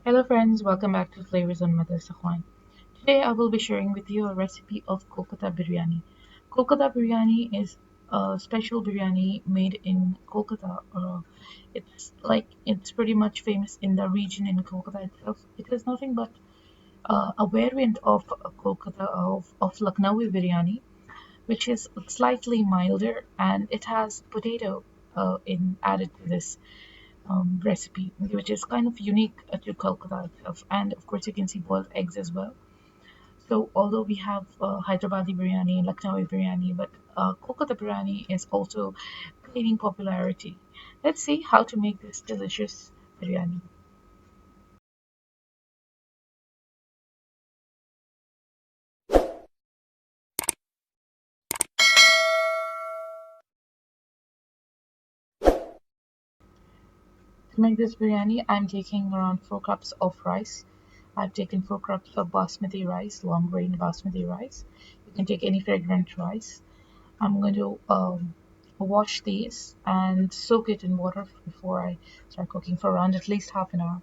Hello friends, welcome back to Flavors on Dastarkhwan. Today I will be sharing with you a recipe of Kolkata biryani. Kolkata biryani is a special biryani made in Kolkata. It's pretty much famous in the region in Kolkata itself. It is nothing but a variant of Kolkata of Lucknowi biryani, which is slightly milder and it has potato in added to this recipe, which is kind of unique to Kolkata itself. And of course, you can see boiled eggs as well. So, although we have Hyderabadi biryani and Lucknowi biryani, but Kolkata biryani is also gaining popularity. Let's see how to make this delicious biryani. To make this biryani, I'm taking around 4 cups of rice. I've taken 4 cups of basmati rice, long grain basmati rice. You can take any fragrant rice. I'm going to wash these and soak it in water before I start cooking for around at least half an hour.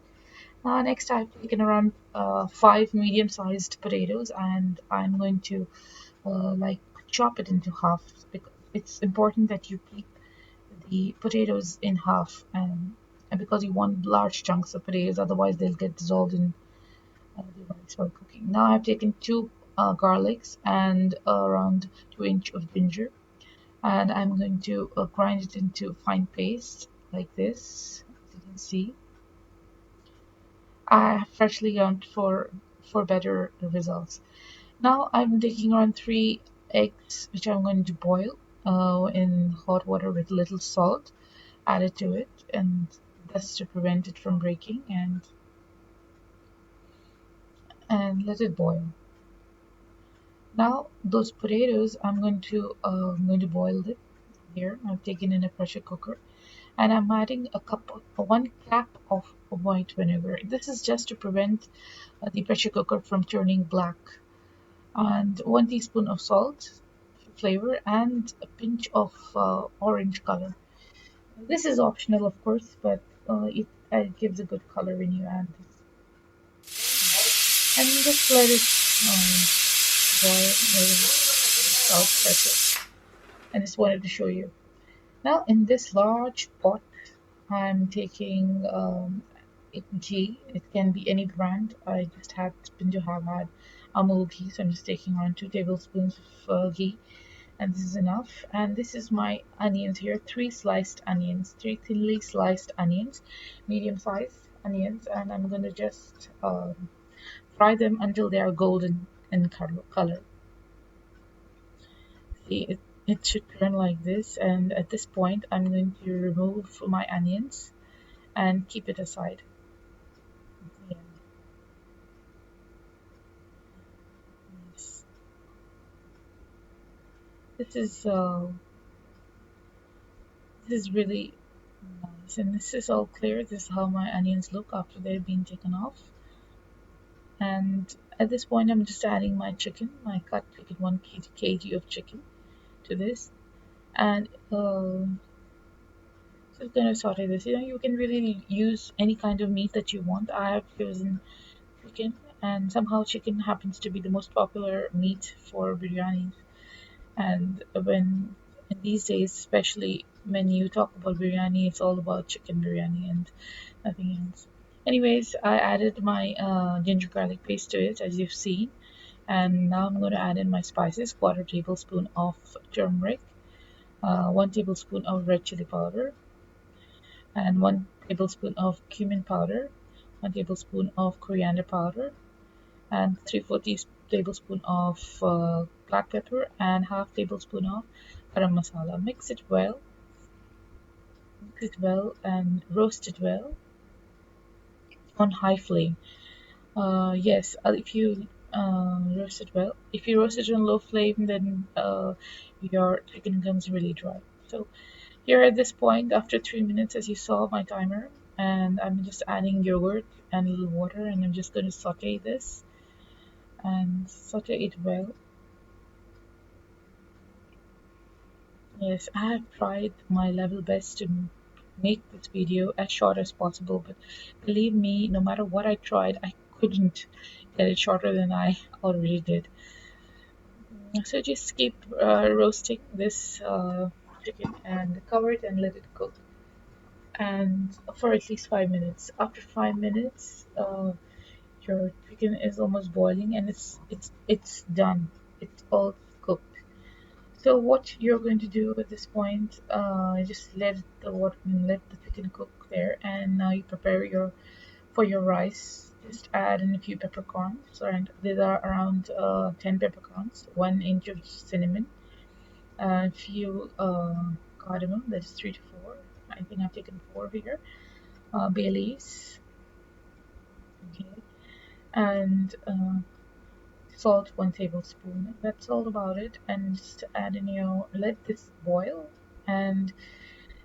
Next, I've taken around 5 medium-sized potatoes and I'm going to like chop it into half because it's important that you keep the potatoes in half and because you want large chunks of potatoes, otherwise they'll get dissolved in the rice while cooking. Now I've taken two garlics and around 2 inch of ginger and I'm going to grind it into fine paste like this. As you can see, I have freshly ground for better results. Now I'm taking around 3 eggs, which I'm going to boil in hot water with little salt added to it, and that's to prevent it from breaking and let it boil. Now those potatoes, I'm going to boil it here. I've taken in a pressure cooker and I'm adding 1 cap of white vinegar. This is just to prevent the pressure cooker from turning black, and 1 teaspoon of salt for flavor and a pinch of orange color. This is optional, of course, but it gives a good color when you add this. And just let it boil without pressure. I just wanted to show you. Now, in this large pot, I'm taking ghee. It can be any brand. I just happen to have had Amul ghee, so I'm just taking on 2 tablespoons of ghee, and this is enough. And this is my onions here, three thinly sliced onions, medium sized onions, and I'm going to just fry them until they are golden in color. See, it should turn like this, and at this point, I'm going to remove my onions and keep it aside. Yeah. Yes. This is uh, this is really nice, and this is all clear. This is how my onions look after they've been taken off. And at this point, I'm just adding my chicken, my cut chicken, 1 kg of chicken to this, and just gonna saute this. You can really use any kind of meat that you want. I have chosen chicken, and somehow chicken happens to be the most popular meat for biryani. And when in these days, especially when you talk about biryani, it's all about chicken biryani and nothing else. Anyways, I added my ginger garlic paste to it, as you've seen, and now I'm going to add in my spices: 1/4 tablespoon of turmeric, 1 tablespoon of red chili powder, and 1 tablespoon of cumin powder, 1 tablespoon of coriander powder, and 3/4 tablespoon of black pepper, and half tablespoon of garam masala. Mix it well, and roast it well on high flame. Yes, if you roast it well. If you roast it on low flame, then your chicken becomes really dry. So here at this point, after 3 minutes, as you saw my timer, and I'm just adding yogurt and a little water, and I'm just going to saute this and saute it well. Yes, I have tried my level best to make this video as short as possible, but believe me, no matter what I tried, I couldn't get it shorter than I already did. So just keep roasting this chicken and cover it and let it cook, and for at least 5 minutes. After 5 minutes, your chicken is almost boiling and it's done. It's all cooked. So what you're going to do at this point, just let the chicken cook there, and now you prepare your for your rice. Just add in a few peppercorns, and these are around 10 peppercorns, 1 inch of cinnamon, a few cardamom, that's 3 to 4. I think I've taken 4 here. Bay leaves, okay, and salt 1 tablespoon. That's all about it, and just add in your let this boil. And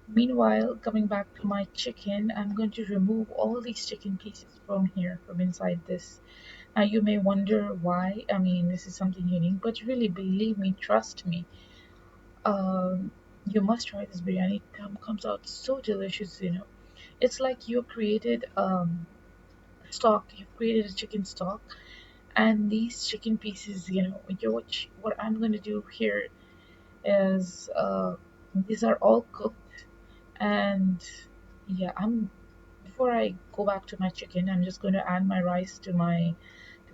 meanwhile, coming back to my chicken, I'm going to remove all these chicken pieces from here, from inside this. Now you may wonder why. I mean, this is something unique, but really, believe me, trust me, um, you must try this biryani. It comes out so delicious. It's like you created stock. You've created a chicken stock, and these chicken pieces. What I'm going to do here is these are all cooked, and yeah, I'm before I go back to my chicken, I'm just going to add my rice to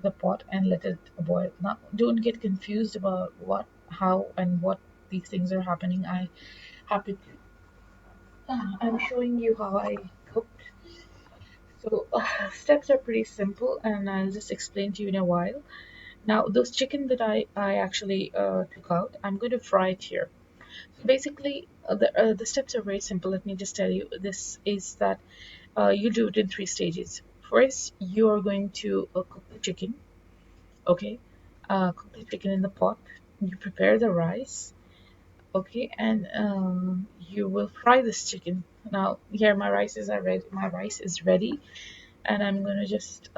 the pot and let it boil. Now, don't get confused about how, and what these things are happening. Happy to. I'm showing you how I cooked. So steps are pretty simple, and I'll just explain to you in a while. Now, those chicken that I actually took out, I'm going to fry it here. So basically, the steps are very simple. Let me just tell you. This is that you do it in 3 stages. First, you are going to cook the chicken. Okay, cook the chicken in the pot. You prepare the rice. Okay, and you will fry this chicken. Now, here my rice is ready. My rice is ready, and I'm gonna just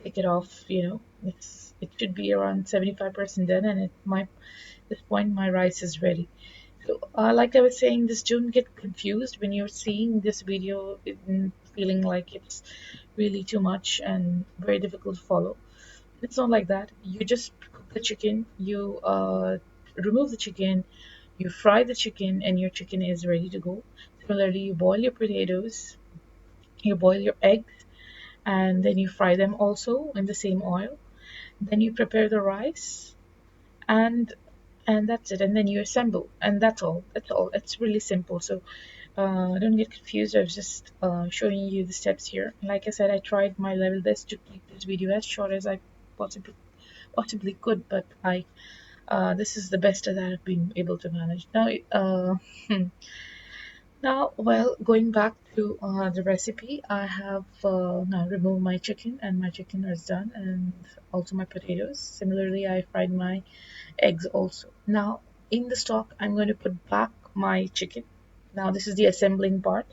take it off. It should be around 75% done, and this point my rice is ready. So, like I was saying, just don't get confused when you're seeing this video, feeling like it's really too much and very difficult to follow. It's not like that. You just cook the chicken, you remove the chicken, you fry the chicken, and your chicken is ready to go. Similarly, you boil your potatoes, you boil your eggs, and then you fry them also in the same oil. Then you prepare the rice, and that's it. And then you assemble, and that's all. It's really simple. So don't get confused. I was just showing you the steps here. Like I said, I tried my level best to keep this video as short as I possibly could, but I this is the best that I've been able to manage. Now, well, going back to the recipe, I have now removed my chicken, and my chicken is done, and also my potatoes. Similarly, I fried my eggs also. Now, in the stock, I'm going to put back my chicken. Now, this is the assembling part.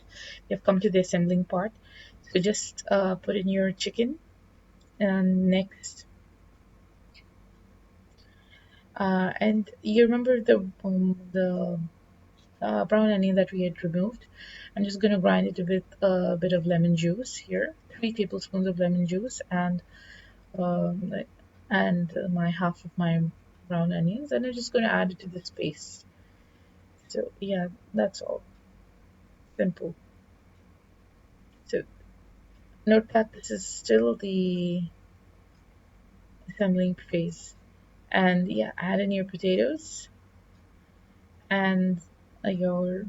We have come to the assembling part. So just put in your chicken, and next, and you remember the brown onion that we had removed. I'm just going to grind it with a bit of lemon juice here, 3 tablespoons of lemon juice, um, and my half of my brown onions, and I'm just going to add it to this paste. So yeah, that's all. Simple. So note that this is still the assembling phase. And yeah, add in your potatoes and your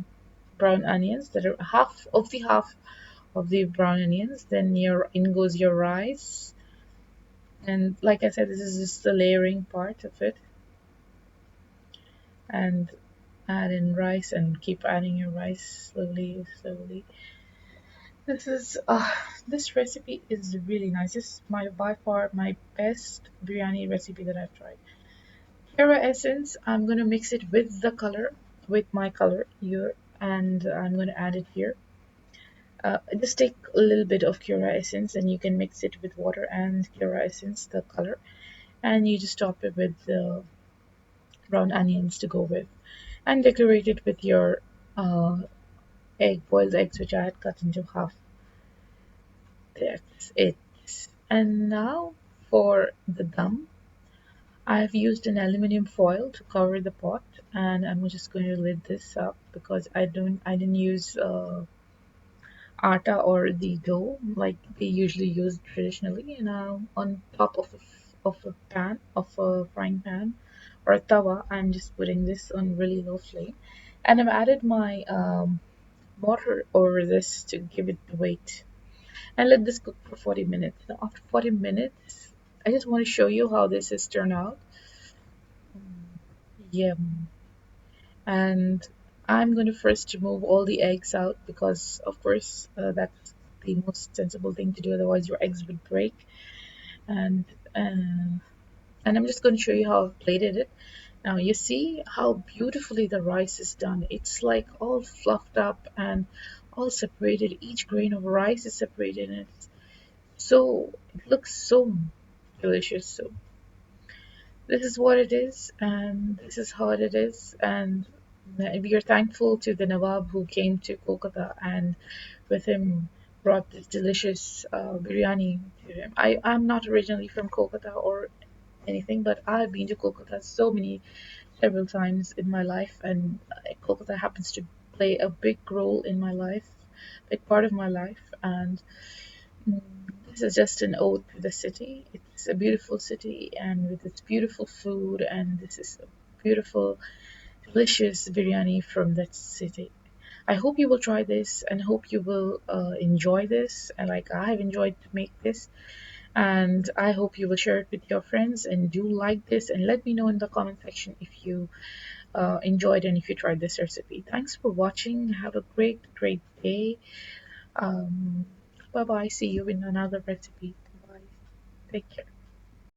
brown onions that are half of the brown onions. Then in goes your rice. And like I said, this is just the layering part of it. And add in rice and keep adding your rice slowly, slowly. This recipe is really nice. This is by far my best biryani recipe that I've tried. Kera essence, I'm gonna mix it with the color, with my color here, and I'm gonna add it here. Just take a little bit of Kera essence, and you can mix it with water and Kera essence, the color, and you just top it with the brown onions to go with, and decorate it with your uh, boiled eggs, which I had cut into half. That's it. And now for the dum. I've used an aluminum foil to cover the pot, and I'm just going to lid this up because I didn't use atta or the dough like they usually use traditionally. And on top of a frying pan or a tawa, I'm just putting this on really low flame, and I've added my mortar over this to give it the weight, and let this cook for 40 minutes. Now, after 40 minutes, I just want to show you how this has turned out. Yeah, and I'm going to first remove all the eggs out because, of course, that's the most sensible thing to do. Otherwise, your eggs would break. And uh, and I'm just going to show you how I've plated it. Now you see how beautifully the rice is done. It's like all fluffed up and all separated. Each grain of rice is separated, and it looks so delicious. So this is what it is, and this is how it is, and we are thankful to the Nawab who came to Kolkata and with him brought this delicious biryani to him. I'm not originally from Kolkata or anything, but I've been to Kolkata several times in my life, and Kolkata happens to play a big role in my life, big part of my life, and Mm, this is just an ode to the city. It's a beautiful city and with its beautiful food, and this is a beautiful, delicious biryani from that city. I hope you will try this and hope you will enjoy this. And like I have enjoyed to make this, and I hope you will share it with your friends and do like this and let me know in the comment section if you enjoyed and if you tried this recipe. Thanks for watching. Have a great day. Um, bye bye. See you in another recipe. Bye. Take care.